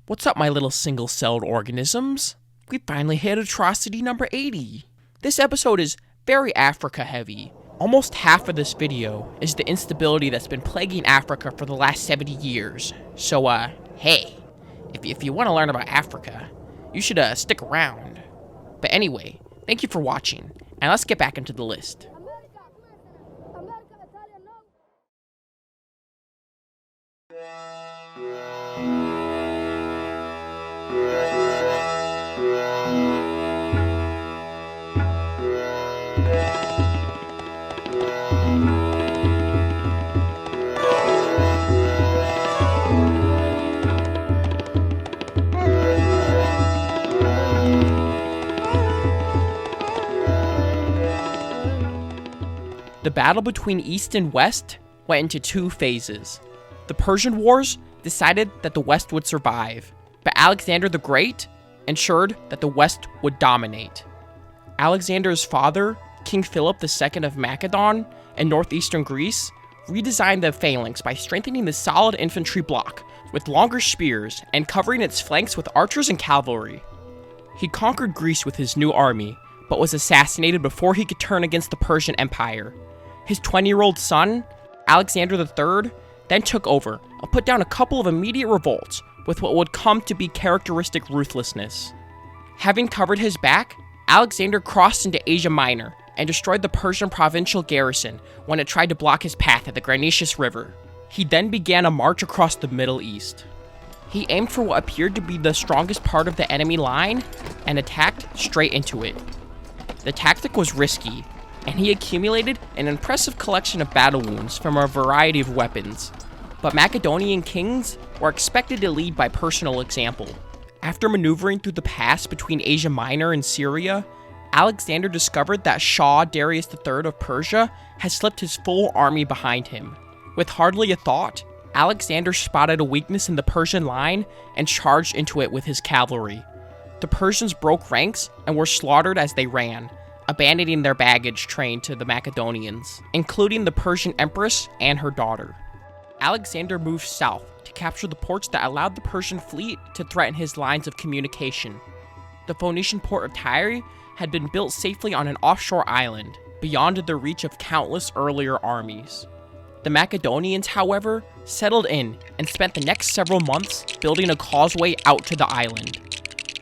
What's up, my little single-celled organisms? We finally hit atrocity number 80. This episode is very Africa-heavy. Almost half of this video is the instability that's been plaguing Africa for the last 70 years. So, hey, if you want to learn about Africa, you should, stick around. But anyway, thank you for watching, and let's get back into the list. The battle between East and West went into two phases. The Persian Wars decided that the West would survive, but Alexander the Great ensured that the West would dominate. Alexander's father, King Philip II of Macedon and northeastern Greece, redesigned the phalanx by strengthening the solid infantry block with longer spears and covering its flanks with archers and cavalry. He conquered Greece with his new army, but was assassinated before he could turn against the Persian Empire. His 20-year-old son, Alexander III, then took over and put down a couple of immediate revolts with what would come to be characteristic ruthlessness. Having covered his back, Alexander crossed into Asia Minor and destroyed the Persian provincial garrison when it tried to block his path at the Granius River. He then began a march across the Middle East. He aimed for what appeared to be the strongest part of the enemy line and attacked straight into it. The tactic was risky, and he accumulated an impressive collection of battle wounds from a variety of weapons. But Macedonian kings were expected to lead by personal example. After maneuvering through the pass between Asia Minor and Syria, Alexander discovered that Shah Darius III of Persia had slipped his full army behind him. With hardly a thought, Alexander spotted a weakness in the Persian line and charged into it with his cavalry. The Persians broke ranks and were slaughtered as they ran, abandoning their baggage train to the Macedonians, including the Persian empress and her daughter. Alexander moved south to capture the ports that allowed the Persian fleet to threaten his lines of communication. The Phoenician port of Tyre had been built safely on an offshore island, beyond the reach of countless earlier armies. The Macedonians, however, settled in and spent the next several months building a causeway out to the island.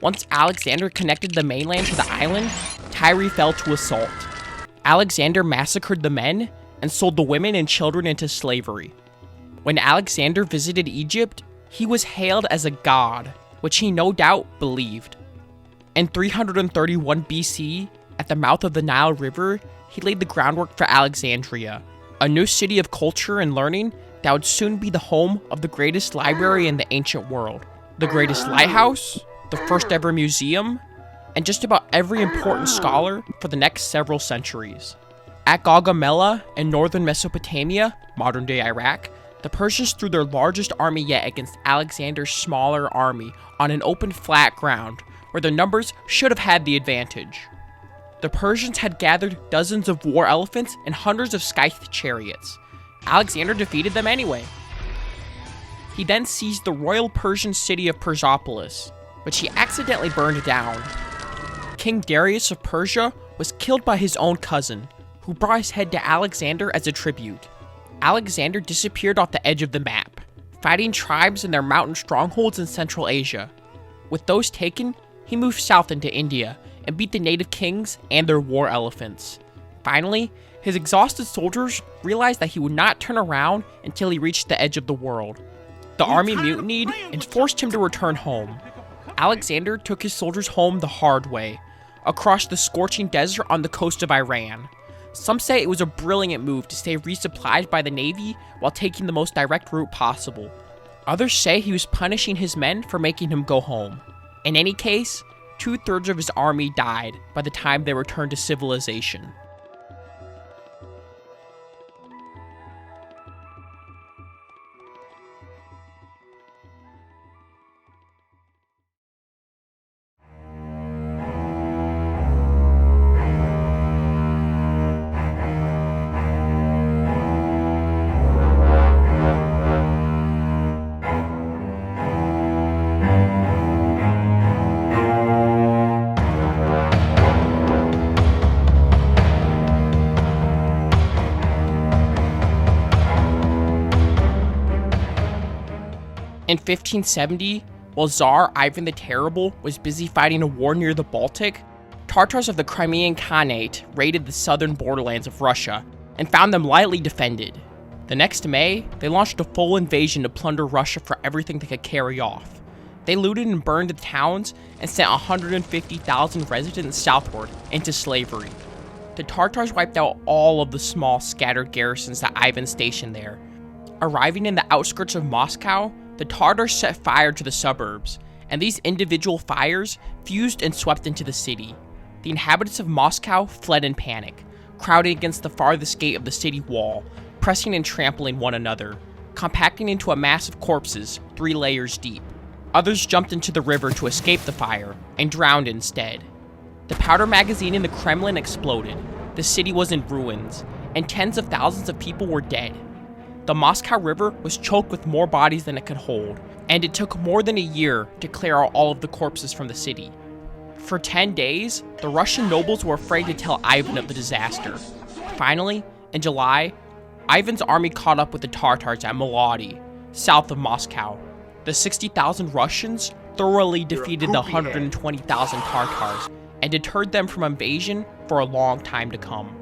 Once Alexander connected the mainland to the island, Tyre fell to assault. Alexander massacred the men and sold the women and children into slavery. When Alexander visited Egypt, he was hailed as a god, which he no doubt believed. In 331 BC, at the mouth of the Nile River, he laid the groundwork for Alexandria, a new city of culture and learning that would soon be the home of the greatest library in the ancient world, the greatest lighthouse, the first ever museum, and just about every important scholar for the next several centuries. At Gaugamela in northern Mesopotamia, modern-day Iraq, the Persians threw their largest army yet against Alexander's smaller army on an open flat ground where their numbers should have had the advantage. The Persians had gathered dozens of war elephants and hundreds of scythed chariots. Alexander defeated them anyway. He then seized the royal Persian city of Persepolis, which he accidentally burned down. King Darius of Persia was killed by his own cousin, who brought his head to Alexander as a tribute. Alexander disappeared off the edge of the map, fighting tribes in their mountain strongholds in Central Asia. With those taken, he moved south into India and beat the native kings and their war elephants. Finally, his exhausted soldiers realized that he would not turn around until he reached the edge of the world. The army mutinied and forced him to return home. Alexander took his soldiers home the hard way, across the scorching desert on the coast of Iran. Some say it was a brilliant move to stay resupplied by the Navy while taking the most direct route possible. Others say he was punishing his men for making him go home. In any case, 2/3 of his army died by the time they returned to civilization. In 1570, while Tsar Ivan the Terrible was busy fighting a war near the Baltic, Tartars of the Crimean Khanate raided the southern borderlands of Russia and found them lightly defended. The next May, they launched a full invasion to plunder Russia for everything they could carry off. They looted and burned the towns and sent 150,000 residents southward into slavery. The Tartars wiped out all of the small, scattered garrisons that Ivan stationed there. Arriving in the outskirts of Moscow, the Tartars set fire to the suburbs, and these individual fires fused and swept into the city. The inhabitants of Moscow fled in panic, crowding against the farthest gate of the city wall, pressing and trampling one another, compacting into a mass of corpses 3 layers deep. Others jumped into the river to escape the fire, and drowned instead. The powder magazine in the Kremlin exploded, the city was in ruins, and tens of thousands of people were dead. The Moscow River was choked with more bodies than it could hold, and it took more than a year to clear out all of the corpses from the city. For 10 days, the Russian nobles were afraid to tell Ivan of the disaster. Finally, in July, Ivan's army caught up with the Tartars at Molody, south of Moscow. The 60,000 Russians thoroughly defeated the 120,000 Tartars and deterred them from invasion for a long time to come.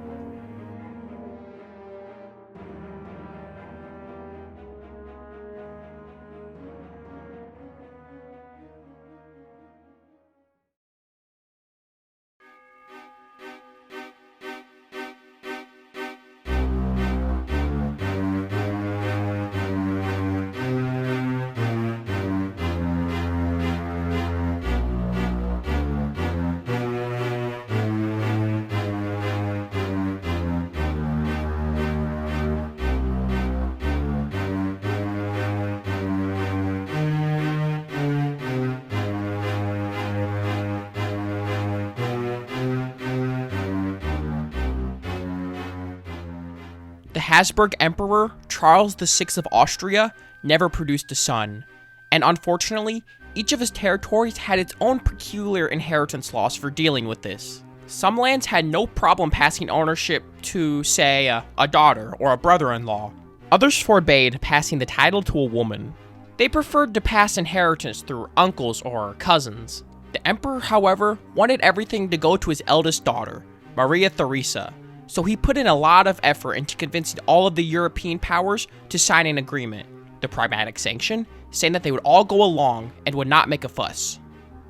The Habsburg Emperor Charles VI of Austria never produced a son, and unfortunately, each of his territories had its own peculiar inheritance laws for dealing with this. Some lands had no problem passing ownership to, say, a daughter or a brother-in-law. Others forbade passing the title to a woman. They preferred to pass inheritance through uncles or cousins. The emperor, however, wanted everything to go to his eldest daughter, Maria Theresa, so he put in a lot of effort into convincing all of the European powers to sign an agreement, the Pragmatic Sanction, saying that they would all go along and would not make a fuss.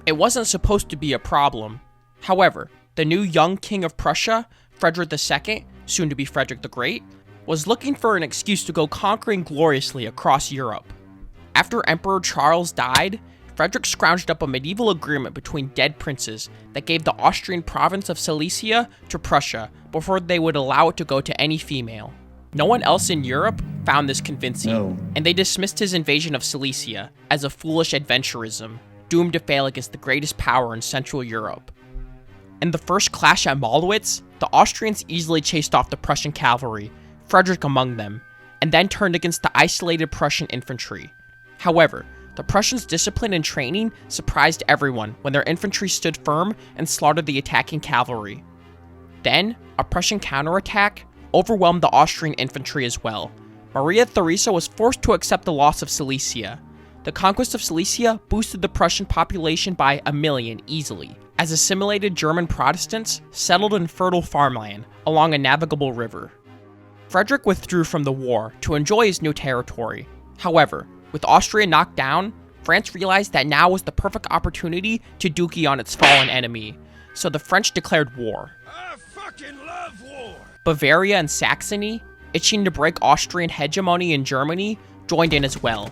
It wasn't supposed to be a problem. However, the new young king of Prussia, Frederick II, soon to be Frederick the Great, was looking for an excuse to go conquering gloriously across Europe. After Emperor Charles died, Frederick scrounged up a medieval agreement between dead princes that gave the Austrian province of Silesia to Prussia before they would allow it to go to any female. No one else in Europe found this convincing, and they dismissed his invasion of Silesia as a foolish adventurism, doomed to fail against the greatest power in Central Europe. In the first clash at Mollwitz, the Austrians easily chased off the Prussian cavalry, Frederick among them, and then turned against the isolated Prussian infantry. However, the Prussians' discipline and training surprised everyone when their infantry stood firm and slaughtered the attacking cavalry. Then, a Prussian counterattack overwhelmed the Austrian infantry as well. Maria Theresa was forced to accept the loss of Silesia. The conquest of Silesia boosted the Prussian population by 1 million easily, as assimilated German Protestants settled in fertile farmland along a navigable river. Frederick withdrew from the war to enjoy his new territory. However, with Austria knocked down, France realized that now was the perfect opportunity to dookie on its fallen enemy, so the French declared war. I fucking love war! Bavaria and Saxony, itching to break Austrian hegemony in Germany, joined in as well.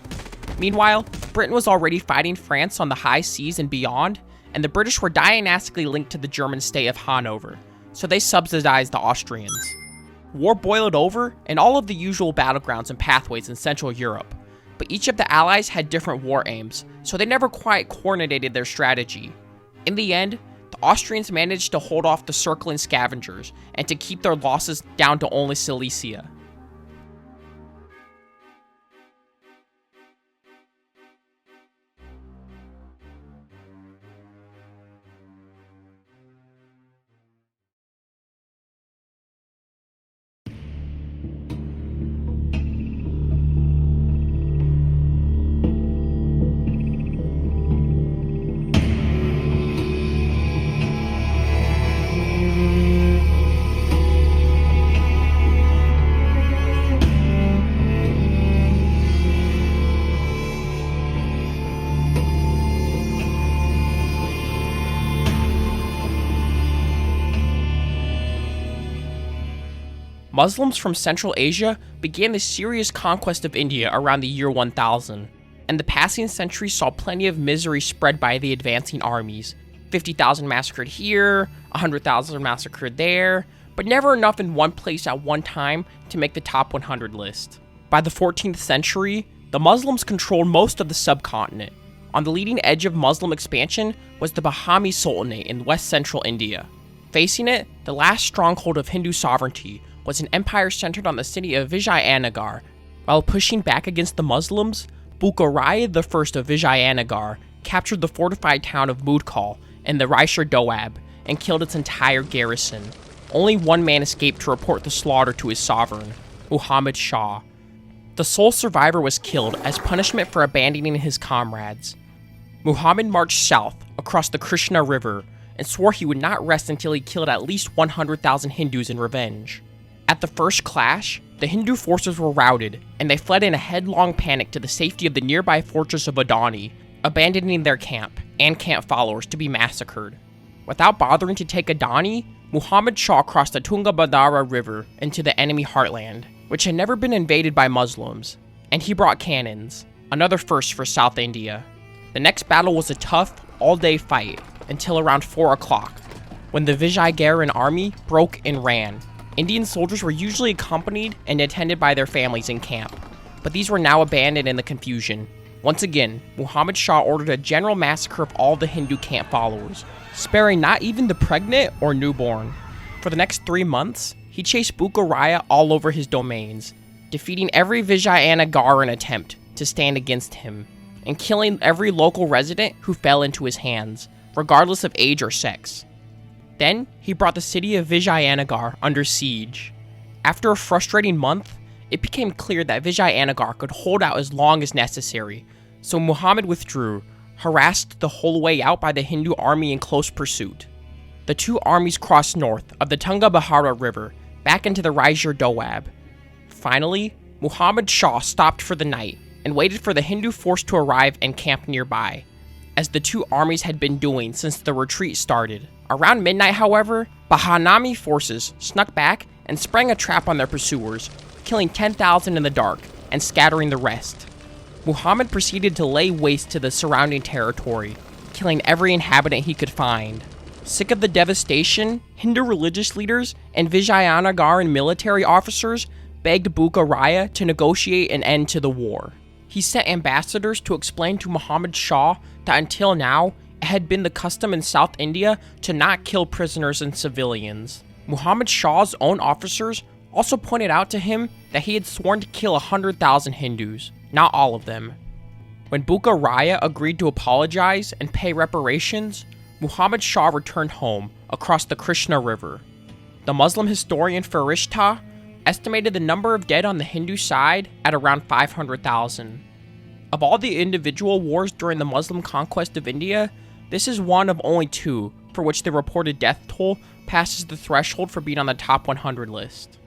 Meanwhile, Britain was already fighting France on the high seas and beyond, and the British were dynastically linked to the German state of Hanover, so they subsidized the Austrians. War boiled over in all of the usual battlegrounds and pathways in Central Europe, but each of the allies had different war aims, so they never quite coordinated their strategy. In the end, the Austrians managed to hold off the circling scavengers and to keep their losses down to only Silesia. Muslims from Central Asia began the serious conquest of India around the year 1000, and the passing centuries saw plenty of misery spread by the advancing armies. 50,000 massacred here, 100,000 massacred there, but never enough in one place at one time to make the top 100 list. By the 14th century, the Muslims controlled most of the subcontinent. On the leading edge of Muslim expansion was the Bahamni Sultanate in west-central India. Facing it, the last stronghold of Hindu sovereignty was an empire centered on the city of Vijayanagara. While pushing back against the Muslims, Bukaraya I of Vijayanagar captured the fortified town of Mudkal in the Raishar Doab and killed its entire garrison. Only one man escaped to report the slaughter to his sovereign, Muhammad Shah. The sole survivor was killed as punishment for abandoning his comrades. Muhammad marched south across the Krishna River and swore he would not rest until he killed at least 100,000 Hindus in revenge. At the first clash, the Hindu forces were routed, and they fled in a headlong panic to the safety of the nearby fortress of Adani, abandoning their camp and camp followers to be massacred. Without bothering to take Adani, Muhammad Shah crossed the Tungabhadra River into the enemy heartland, which had never been invaded by Muslims, and he brought cannons, another first for South India. The next battle was a tough, all-day fight until around 4 o'clock, when the Vijayanagar army broke and ran. Indian soldiers were usually accompanied and attended by their families in camp, but these were now abandoned in the confusion. Once again, Muhammad Shah ordered a general massacre of all the Hindu camp followers, sparing not even the pregnant or newborn. For the next 3 months, he chased Bukaraya all over his domains, defeating every Vijayanagaran attempt to stand against him, and killing every local resident who fell into his hands, regardless of age or sex. Then, he brought the city of Vijayanagar under siege. After a frustrating month, it became clear that Vijayanagar could hold out as long as necessary, so Muhammad withdrew, harassed the whole way out by the Hindu army in close pursuit. The two armies crossed north of the Tungabhadra River, back into the Raishar Doab. Finally, Muhammad Shah stopped for the night and waited for the Hindu force to arrive and camp nearby, as the two armies had been doing since the retreat started. Around midnight, however, Bahamni forces snuck back and sprang a trap on their pursuers, killing 10,000 in the dark and scattering the rest. Muhammad proceeded to lay waste to the surrounding territory, killing every inhabitant he could find. Sick of the devastation, Hindu religious leaders and Vijayanagaran military officers begged Bukaraya to negotiate an end to the war. He sent ambassadors to explain to Muhammad Shah that until now, it had been the custom in South India to not kill prisoners and civilians. Muhammad Shah's own officers also pointed out to him that he had sworn to kill 100,000 Hindus, not all of them. When Bukaraya agreed to apologize and pay reparations, Muhammad Shah returned home across the Krishna River. The Muslim historian Farishta estimated the number of dead on the Hindu side at around 500,000. Of all the individual wars during the Muslim conquest of India, this is one of only two for which the reported death toll passes the threshold for being on the top 100 list.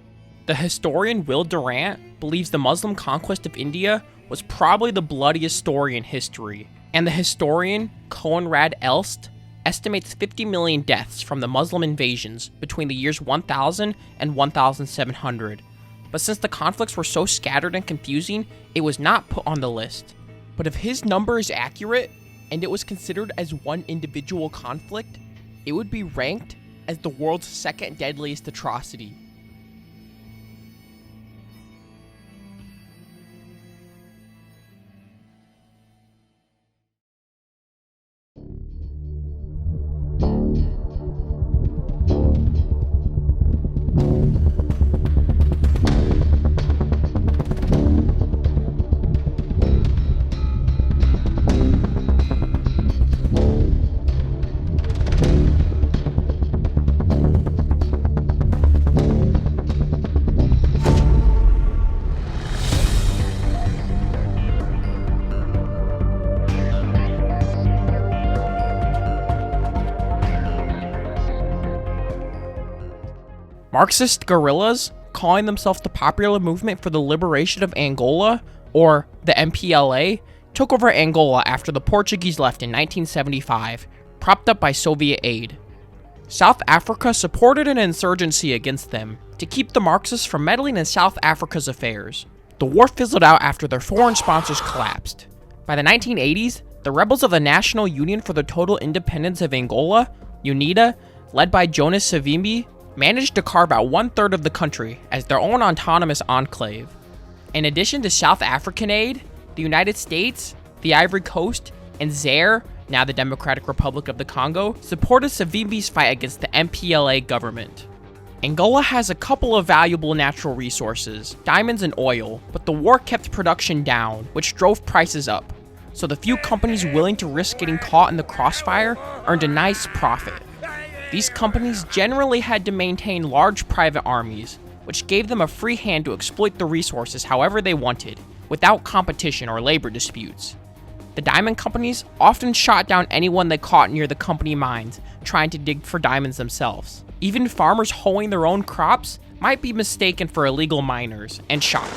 The historian Will Durant believes the Muslim conquest of India was probably the bloodiest story in history, and the historian Conrad Elst estimates 50 million deaths from the Muslim invasions between the years 1000 and 1700. But since the conflicts were so scattered and confusing, it was not put on the list. But if his number is accurate, and it was considered as one individual conflict, it would be ranked as the world's second deadliest atrocity. Marxist guerrillas, calling themselves the Popular Movement for the Liberation of Angola, or the MPLA, took over Angola after the Portuguese left in 1975, propped up by Soviet aid. South Africa supported an insurgency against them to to keep the Marxists from meddling in South Africa's affairs. The war fizzled out after their foreign sponsors collapsed. By the 1980s, the rebels of the National Union for the Total Independence of Angola, UNITA, led by Jonas Savimbi, managed to carve out 1/3 of the country as their own autonomous enclave. In addition to South African aid, the United States, the Ivory Coast, and Zaire, now the Democratic Republic of the Congo, supported Savimbi's fight against the MPLA government. Angola has a couple of valuable natural resources, diamonds and oil, but the war kept production down, which drove prices up. So the few companies willing to risk getting caught in the crossfire earned a nice profit. These companies generally had to maintain large private armies, which gave them a free hand to exploit the resources however they wanted, without competition or labor disputes. The diamond companies often shot down anyone they caught near the company mines, trying to dig for diamonds themselves. Even farmers hoeing their own crops might be mistaken for illegal miners and shot.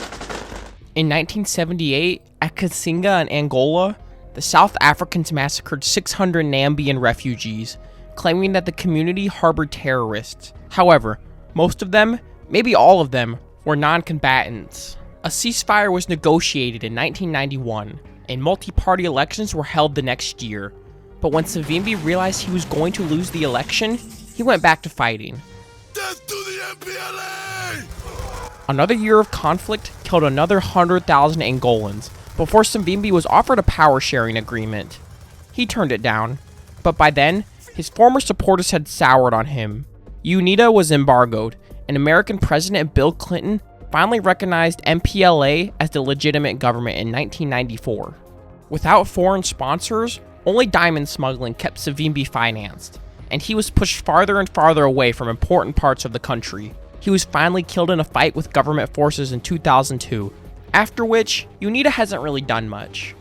In 1978, at Kasinga in Angola, the South Africans massacred 600 Namibian refugees, claiming that the community harbored terrorists. However, most of them, maybe all of them, were non-combatants. A ceasefire was negotiated in 1991, and multi-party elections were held the next year. But when Savimbi realized he was going to lose the election, he went back to fighting. Death to the MPLA! Another year of conflict killed another 100,000 Angolans before Savimbi was offered a power-sharing agreement. He turned it down, but by then, his former supporters had soured on him. UNITA was embargoed, and American President Bill Clinton finally recognized MPLA as the legitimate government in 1994. Without foreign sponsors, only diamond smuggling kept Savimbi financed, and he was pushed farther and farther away from important parts of the country. He was finally killed in a fight with government forces in 2002, after which UNITA hasn't really done much.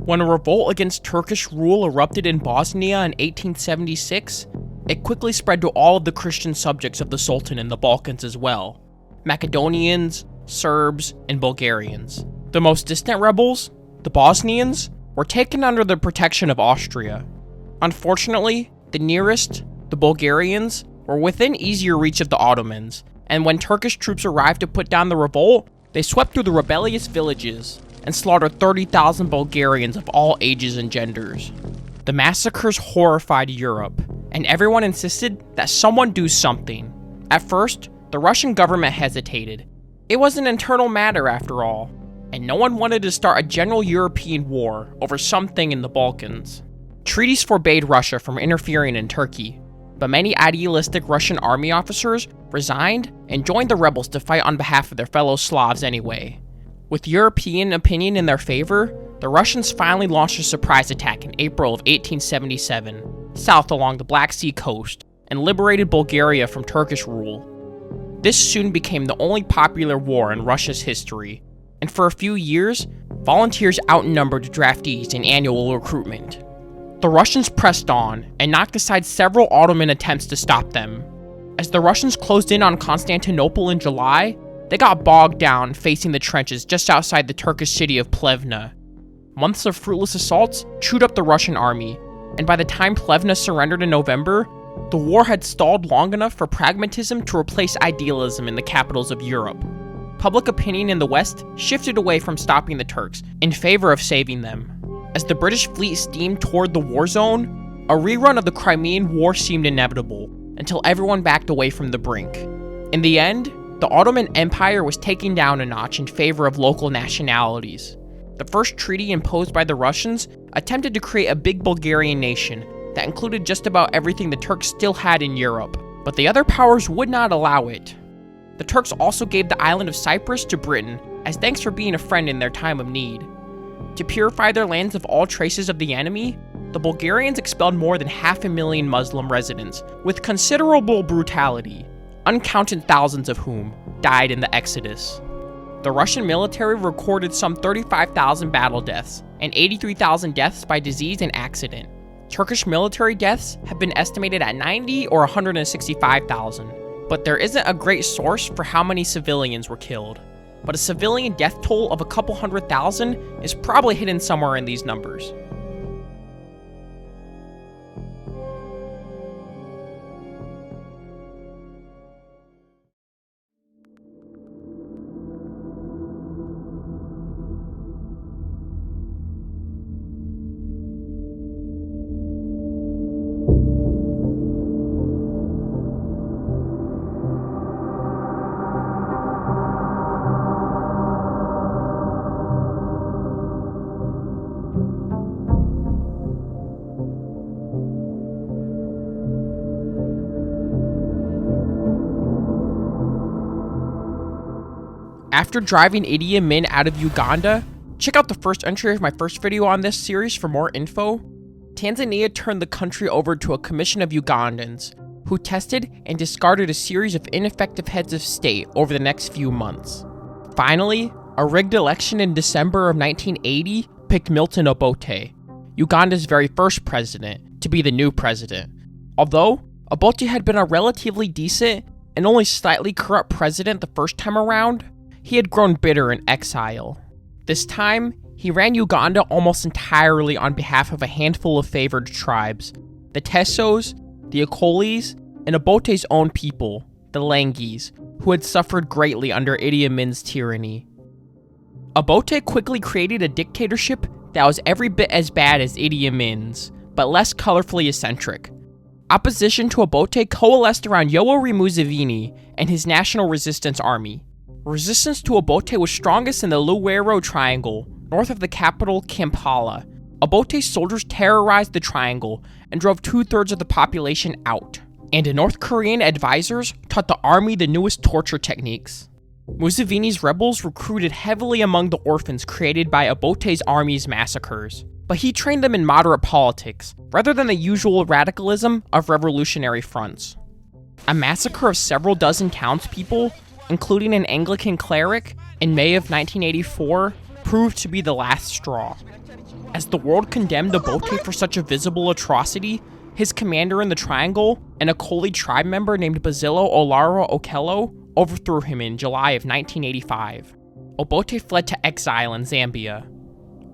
When a revolt against Turkish rule erupted in Bosnia in 1876, it quickly spread to all of the Christian subjects of the Sultan in the Balkans as well: Macedonians, Serbs, and Bulgarians. The most distant rebels, the Bosnians, were taken under the protection of Austria. Unfortunately, the nearest, the Bulgarians, were within easier reach of the Ottomans, and when Turkish troops arrived to put down the revolt, they swept through the rebellious villages and slaughtered 30,000 Bulgarians of all ages and genders. The massacres horrified Europe, and everyone insisted that someone do something. At first, the Russian government hesitated. It was an internal matter after all, and no one wanted to start a general European war over something in the Balkans. Treaties forbade Russia from interfering in Turkey, but many idealistic Russian army officers resigned and joined the rebels to fight on behalf of their fellow Slavs anyway. With European opinion in their favor, the Russians finally launched a surprise attack in April of 1877, south along the Black Sea coast, and liberated Bulgaria from Turkish rule. This soon became the only popular war in Russia's history, and for a few years, volunteers outnumbered draftees in annual recruitment. The Russians pressed on and knocked aside several Ottoman attempts to stop them. As the Russians closed in on Constantinople in July, they got bogged down facing the trenches just outside the Turkish city of Plevna. Months of fruitless assaults chewed up the Russian army, and by the time Plevna surrendered in November, the war had stalled long enough for pragmatism to replace idealism in the capitals of Europe. Public opinion in the West shifted away from stopping the Turks in favor of saving them. As the British fleet steamed toward the war zone, a rerun of the Crimean War seemed inevitable, until everyone backed away from the brink. In the end, the Ottoman Empire was taken down a notch in favor of local nationalities. The first treaty imposed by the Russians attempted to create a big Bulgarian nation that included just about everything the Turks still had in Europe, but the other powers would not allow it. The Turks also gave the island of Cyprus to Britain as thanks for being a friend in their time of need. To purify their lands of all traces of the enemy, the Bulgarians expelled more than 500,000 Muslim residents with considerable brutality, uncounted thousands of whom died in the exodus. The Russian military recorded some 35,000 battle deaths and 83,000 deaths by disease and accident. Turkish military deaths have been estimated at 90 or 165,000, but there isn't a great source for how many civilians were killed. But a civilian death toll of a couple 100,000 is probably hidden somewhere in these numbers. After driving Idi Amin out of Uganda, check out the first entry of my first video on this series for more info. Tanzania turned the country over to a commission of Ugandans, who tested and discarded a series of ineffective heads of state over the next few months. Finally, a rigged election in December of 1980 picked Milton Obote, Uganda's very first president, to be the new president. Although Obote had been a relatively decent and only slightly corrupt president the first time around, he had grown bitter in exile. This time, he ran Uganda almost entirely on behalf of a handful of favored tribes, the Tessos, the Akolis, and Obote's own people, the Langis, who had suffered greatly under Idi Amin's tyranny. Obote quickly created a dictatorship that was every bit as bad as Idi Amin's, but less colorfully eccentric. Opposition to Obote coalesced around Yoweri Museveni and his National Resistance Army. Resistance to Obote was strongest in the Luwero Triangle, north of the capital Kampala. Obote's soldiers terrorized the triangle and drove 2/3 of the population out, and North Korean advisors taught the army the newest torture techniques. Museveni's rebels recruited heavily among the orphans created by Obote's army's massacres, but he trained them in moderate politics, rather than the usual radicalism of revolutionary fronts. A massacre of several dozen townspeople, including an Anglican cleric, in May of 1984, proved to be the last straw. As the world condemned Obote for such a visible atrocity, his commander in the Triangle, an Akoli tribe member named Bazilo Olaro Okello, overthrew him in July of 1985. Obote fled to exile in Zambia.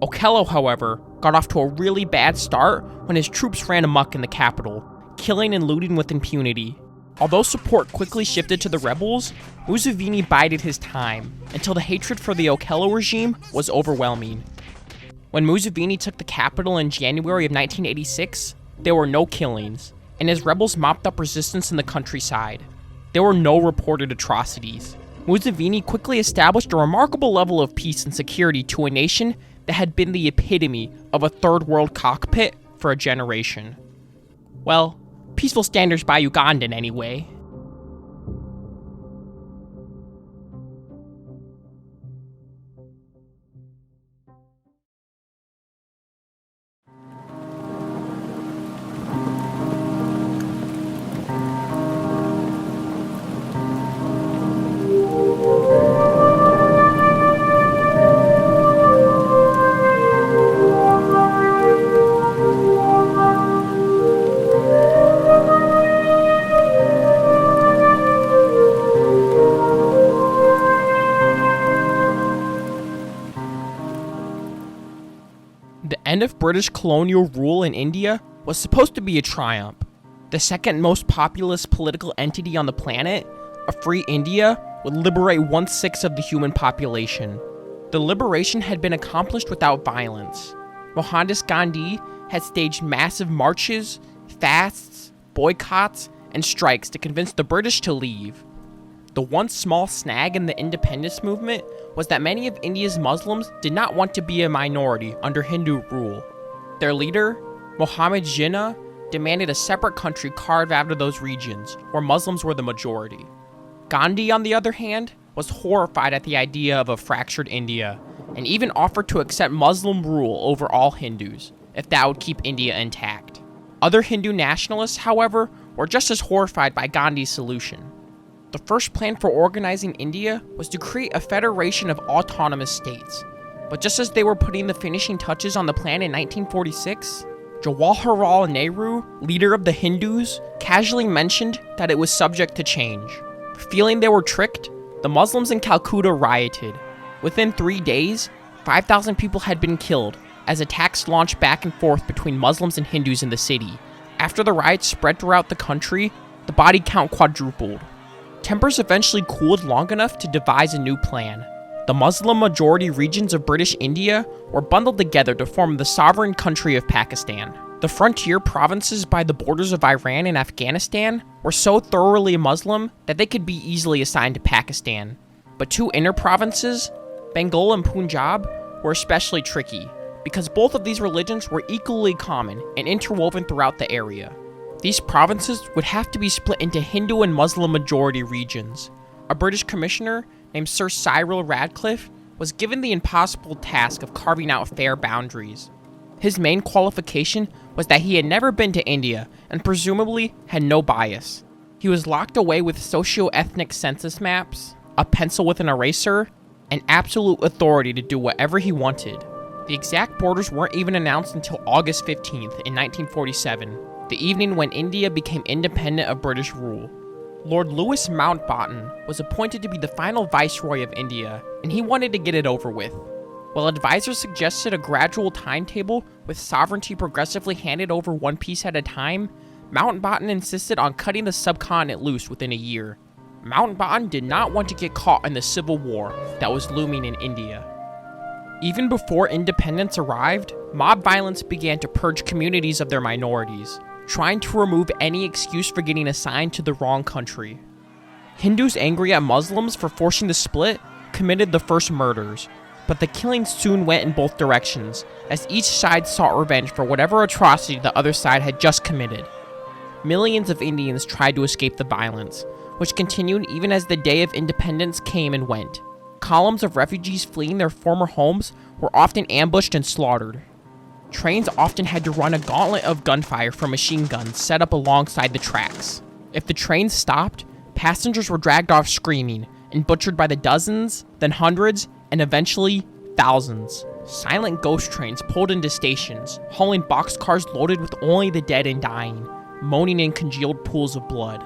Okello, however, got off to a really bad start when his troops ran amok in the capital, killing and looting with impunity. Although support quickly shifted to the rebels, Museveni bided his time until the hatred for the Okello regime was overwhelming. When Museveni took the capital in January of 1986, there were no killings, and his rebels mopped up resistance in the countryside. There were no reported atrocities. Museveni quickly established a remarkable level of peace and security to a nation that had been the epitome of a third world cockpit for a generation. Well, peaceful standards by Ugandan anyway. The end of British colonial rule in India was supposed to be a triumph. The second most populous political entity on the planet, a free India, would liberate 1/6 of the human population. The liberation had been accomplished without violence. Mohandas Gandhi had staged massive marches, fasts, boycotts, and strikes to convince the British to leave. The one small snag in the independence movement was that many of India's Muslims did not want to be a minority under Hindu rule. Their leader, Muhammad Jinnah, demanded a separate country carved out of those regions, where Muslims were the majority. Gandhi, on the other hand, was horrified at the idea of a fractured India, and even offered to accept Muslim rule over all Hindus, if that would keep India intact. Other Hindu nationalists, however, were just as horrified by Gandhi's solution. The first plan for organizing India was to create a federation of autonomous states, but just as they were putting the finishing touches on the plan in 1946, Jawaharlal Nehru, leader of the Hindus, casually mentioned that it was subject to change. Feeling they were tricked, the Muslims in Calcutta rioted. Within 3 days, 5,000 people had been killed as attacks launched back and forth between Muslims and Hindus in the city. After the riots spread throughout the country, the body count quadrupled. Tempers eventually cooled long enough to devise a new plan. The Muslim-majority regions of British India were bundled together to form the sovereign country of Pakistan. The frontier provinces by the borders of Iran and Afghanistan were so thoroughly Muslim that they could be easily assigned to Pakistan. But two inner provinces, Bengal and Punjab, were especially tricky, because both of these religions were equally common and interwoven throughout the area. These provinces would have to be split into Hindu and Muslim majority regions. A British commissioner named Sir Cyril Radcliffe was given the impossible task of carving out fair boundaries. His main qualification was that he had never been to India and presumably had no bias. He was locked away with socio-ethnic census maps, a pencil with an eraser, and absolute authority to do whatever he wanted. The exact borders weren't even announced until August 15th in 1947, the evening when India became independent of British rule. Lord Louis Mountbatten was appointed to be the final viceroy of India, and he wanted to get it over with. While advisors suggested a gradual timetable with sovereignty progressively handed over one piece at a time, Mountbatten insisted on cutting the subcontinent loose within a year. Mountbatten did not want to get caught in the civil war that was looming in India. Even before independence arrived, mob violence began to purge communities of their minorities, trying to remove any excuse for getting assigned to the wrong country. Hindus angry at Muslims for forcing the split committed the first murders, but the killings soon went in both directions, as each side sought revenge for whatever atrocity the other side had just committed. Millions of Indians tried to escape the violence, which continued even as the day of independence came and went. Columns of refugees fleeing their former homes were often ambushed and slaughtered. Trains often had to run a gauntlet of gunfire from machine guns set up alongside the tracks. If the train stopped, passengers were dragged off screaming and butchered by the dozens, then hundreds, and eventually thousands. Silent ghost trains pulled into stations, hauling boxcars loaded with only the dead and dying, moaning in congealed pools of blood.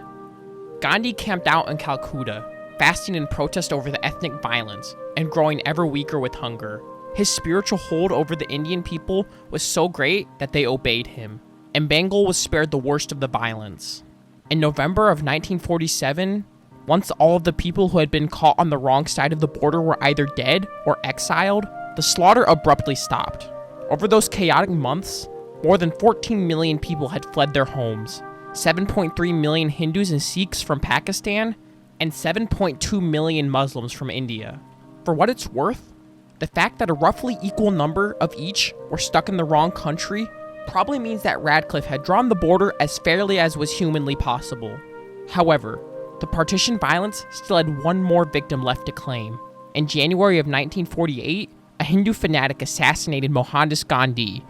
Gandhi camped out in Calcutta, fasting in protest over the ethnic violence and growing ever weaker with hunger. His spiritual hold over the Indian people was so great that they obeyed him, and Bengal was spared the worst of the violence. In November of 1947, once all of the people who had been caught on the wrong side of the border were either dead or exiled, the slaughter abruptly stopped. Over those chaotic months, more than 14 million people had fled their homes, 7.3 million Hindus and Sikhs from Pakistan, and 7.2 million Muslims from India. For what it's worth, the fact that a roughly equal number of each were stuck in the wrong country probably means that Radcliffe had drawn the border as fairly as was humanly possible. However, the partition violence still had one more victim left to claim. In January of 1948, a Hindu fanatic assassinated Mohandas Gandhi.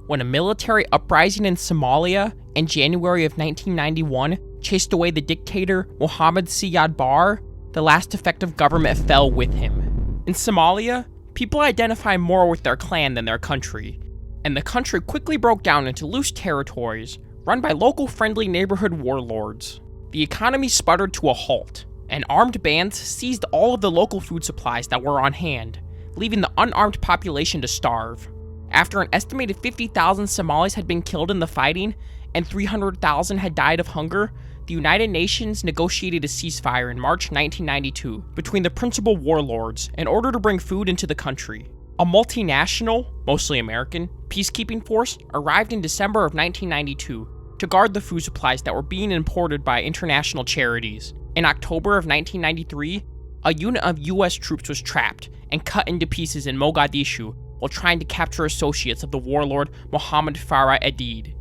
When a military uprising in Somalia in January of 1991 chased away the dictator Mohammed Siad Barre, the last effective government fell with him. In Somalia, people identify more with their clan than their country, and the country quickly broke down into loose territories run by local friendly neighborhood warlords. The economy sputtered to a halt, and armed bands seized all of the local food supplies that were on hand, leaving the unarmed population to starve. After an estimated 50,000 Somalis had been killed in the fighting and 300,000 had died of hunger, the United Nations negotiated a ceasefire in March 1992 between the principal warlords in order to bring food into the country. A multinational, mostly American, peacekeeping force arrived in December of 1992 to guard the food supplies that were being imported by international charities. In October of 1993, a unit of US troops was trapped and cut into pieces in Mogadishu while trying to capture associates of the warlord Mohammed Farah Etude.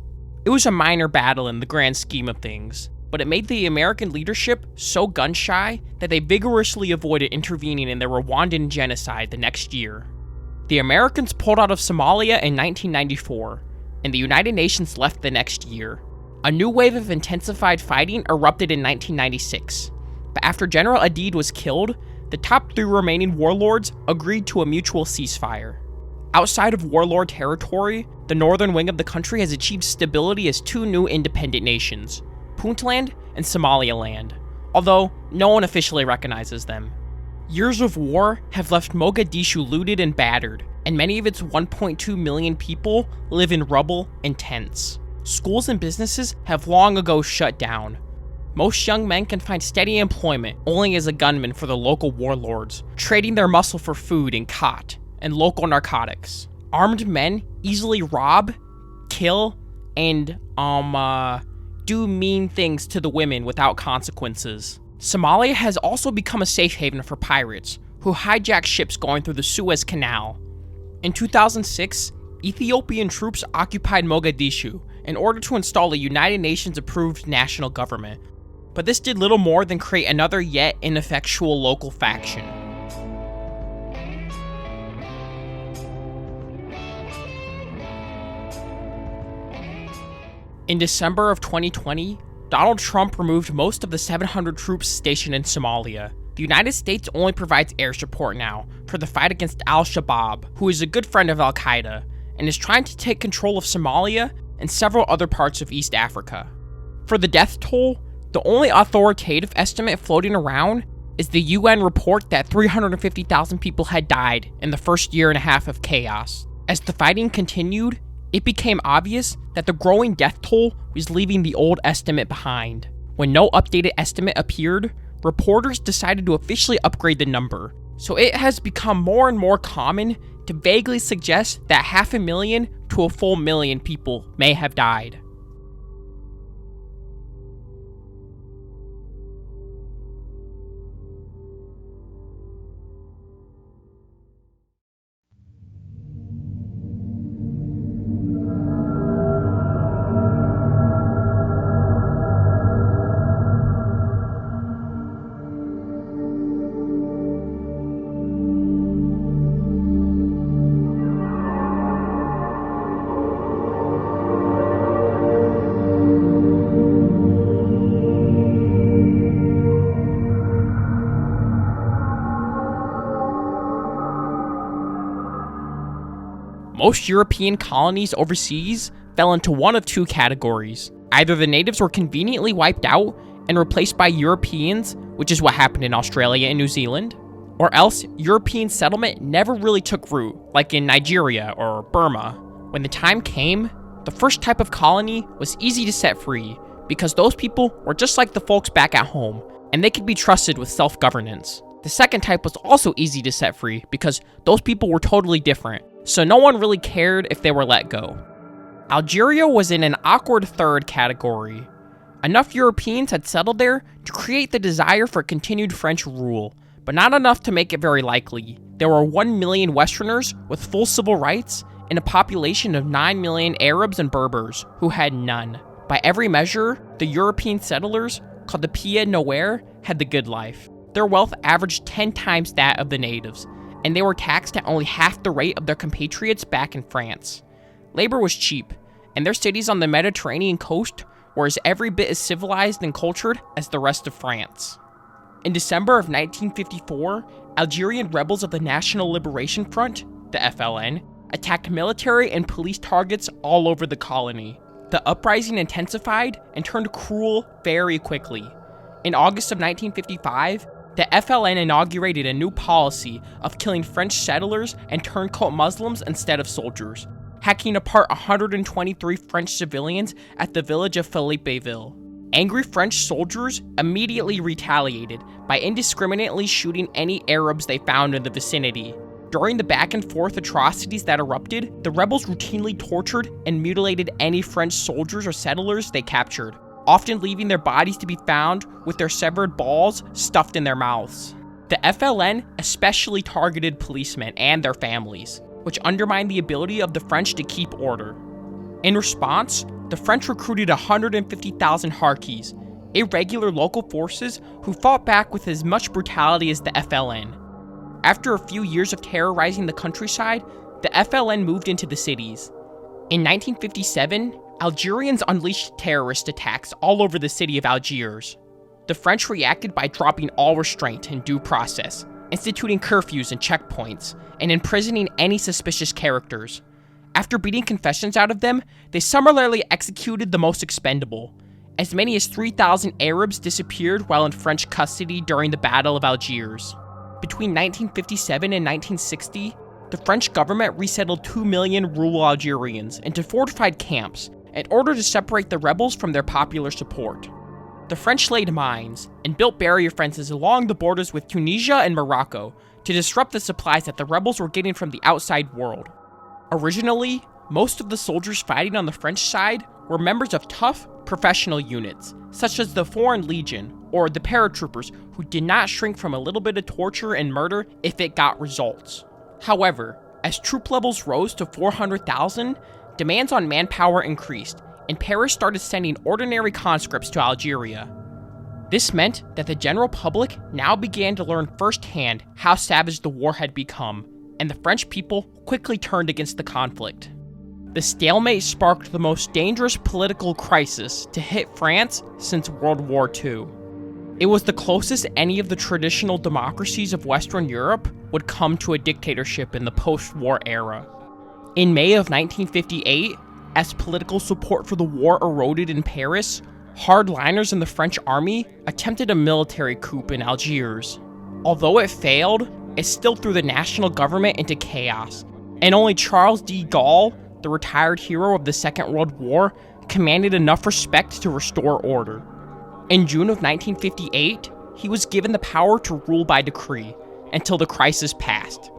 It was a minor battle in the grand scheme of things, but it made the American leadership so gun-shy that they vigorously avoided intervening in the Rwandan genocide the next year. The Americans pulled out of Somalia in 1994, and the United Nations left the next year. A new wave of intensified fighting erupted in 1996, but after General Etude was killed, the top 3 remaining warlords agreed to a mutual ceasefire. Outside of warlord territory, the northern wing of the country has achieved stability as 2 new independent nations, Puntland and Somaliland, although no one officially recognizes them. Years of war have left Mogadishu looted and battered, and many of its 1.2 million people live in rubble and tents. Schools and businesses have long ago shut down. Most young men can find steady employment only as a gunman for the local warlords, trading their muscle for food and khat and local narcotics. Armed men easily rob, kill, and do mean things to the women without consequences. Somalia has also become a safe haven for pirates, who hijack ships going through the Suez Canal. In 2006, Ethiopian troops occupied Mogadishu in order to install a United Nations-approved national government, but this did little more than create another yet ineffectual local faction. In December of 2020, Donald Trump removed most of the 700 troops stationed in Somalia. The United States only provides air support now for the fight against Al-Shabaab, who is a good friend of Al-Qaeda, and is trying to take control of Somalia and several other parts of East Africa. For the death toll, the only authoritative estimate floating around is the UN report that 350,000 people had died in the first year and a half of chaos. As the fighting continued, it became obvious that the growing death toll was leaving the old estimate behind. When no updated estimate appeared, reporters decided to officially upgrade the number, so it has become more and more common to vaguely suggest that 500,000 to a full million people may have died. Most European colonies overseas fell into one of 2 categories. Either the natives were conveniently wiped out and replaced by Europeans, which is what happened in Australia and New Zealand, or else European settlement never really took root, like in Nigeria or Burma. When the time came, the first type of colony was easy to set free because those people were just like the folks back at home, and they could be trusted with self-governance. The second type was also easy to set free because those people were totally different, so no one really cared if they were let go. Algeria was in an awkward third category. Enough Europeans had settled there to create the desire for continued French rule, but not enough to make it very likely. There were 1 million Westerners with full civil rights and a population of 9 million Arabs and Berbers who had none. By every measure, the European settlers, called the Pied Noir, had the good life. Their wealth averaged 10 times that of the natives, and they were taxed at only half the rate of their compatriots back in France. Labor was cheap, and their cities on the Mediterranean coast were as every bit as civilized and cultured as the rest of France. In December of 1954, Algerian rebels of the National Liberation Front, the FLN, attacked military and police targets all over the colony. The uprising intensified and turned cruel very quickly. In August of 1955, The FLN inaugurated a new policy of killing French settlers and turncoat Muslims instead of soldiers, hacking apart 123 French civilians at the village of Philippeville. Angry French soldiers immediately retaliated by indiscriminately shooting any Arabs they found in the vicinity. During the back-and-forth atrocities that erupted, the rebels routinely tortured and mutilated any French soldiers or settlers they captured, often leaving their bodies to be found with their severed balls stuffed in their mouths. The FLN especially targeted policemen and their families, which undermined the ability of the French to keep order. In response, the French recruited 150,000 Harkis, irregular local forces who fought back with as much brutality as the FLN. After a few years of terrorizing the countryside, the FLN moved into the cities. In 1957, Algerians unleashed terrorist attacks all over the city of Algiers. The French reacted by dropping all restraint and due process, instituting curfews and checkpoints, and imprisoning any suspicious characters. After beating confessions out of them, they summarily executed the most expendable. As many as 3,000 Arabs disappeared while in French custody during the Battle of Algiers. Between 1957 and 1960, the French government resettled 2 million rural Algerians into fortified camps in order to separate the rebels from their popular support. The French laid mines and built barrier fences along the borders with Tunisia and Morocco to disrupt the supplies that the rebels were getting from the outside world. Originally, most of the soldiers fighting on the French side were members of tough, professional units, such as the Foreign Legion or the paratroopers who did not shrink from a little bit of torture and murder if it got results. However, as troop levels rose to 400,000, demands on manpower increased, and Paris started sending ordinary conscripts to Algeria. This meant that the general public now began to learn firsthand how savage the war had become, and the French people quickly turned against the conflict. The stalemate sparked the most dangerous political crisis to hit France since World War II. It was the closest any of the traditional democracies of Western Europe would come to a dictatorship in the post-war era. In May of 1958, as political support for the war eroded in Paris, hardliners in the French army attempted a military coup in Algiers. Although it failed, it still threw the national government into chaos, and only Charles de Gaulle, the retired hero of the Second World War, commanded enough respect to restore order. In June of 1958, he was given the power to rule by decree until the crisis passed.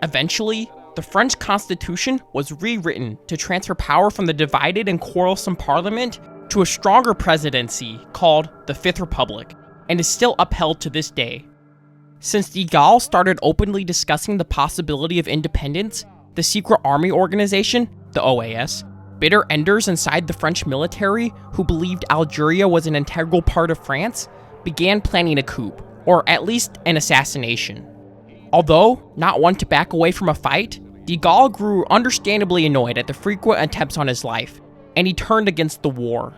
Eventually, the French Constitution was rewritten to transfer power from the divided and quarrelsome parliament to a stronger presidency called the Fifth Republic, and is still upheld to this day. Since de Gaulle started openly discussing the possibility of independence, the secret army organization, the OAS, bitter enders inside the French military who believed Algeria was an integral part of France, began planning a coup, or at least an assassination. Although not one to back away from a fight, de Gaulle grew understandably annoyed at the frequent attempts on his life, and he turned against the war.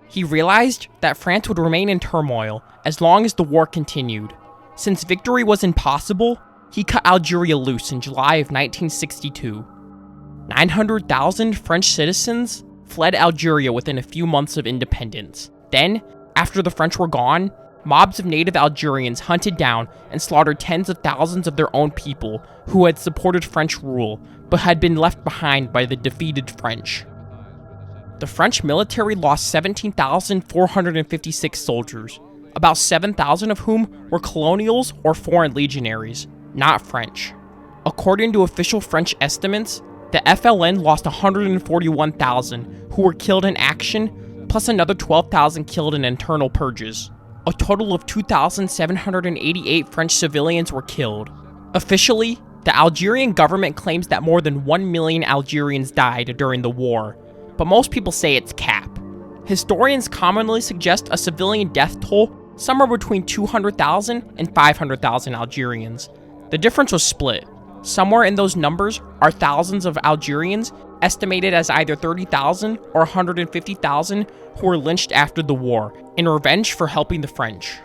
He realized that France would remain in turmoil as long as the war continued. Since victory was impossible, he cut Algeria loose in July of 1962. 900,000 French citizens fled Algeria within a few months of independence. Then, after the French were gone, mobs of native Algerians hunted down and slaughtered tens of thousands of their own people who had supported French rule but had been left behind by the defeated French. The French military lost 17,456 soldiers, about 7,000 of whom were colonials or foreign legionaries, not French. According to official French estimates, the FLN lost 141,000 who were killed in action, plus another 12,000 killed in internal purges. A total of 2,788 French civilians were killed. Officially, the Algerian government claims that more than 1 million Algerians died during the war, but most people say it's cap. Historians commonly suggest a civilian death toll somewhere between 200,000 and 500,000 Algerians. The difference was split. Somewhere in those numbers are thousands of Algerians, estimated as either 30,000 or 150,000, who were lynched after the war, in revenge for helping the French.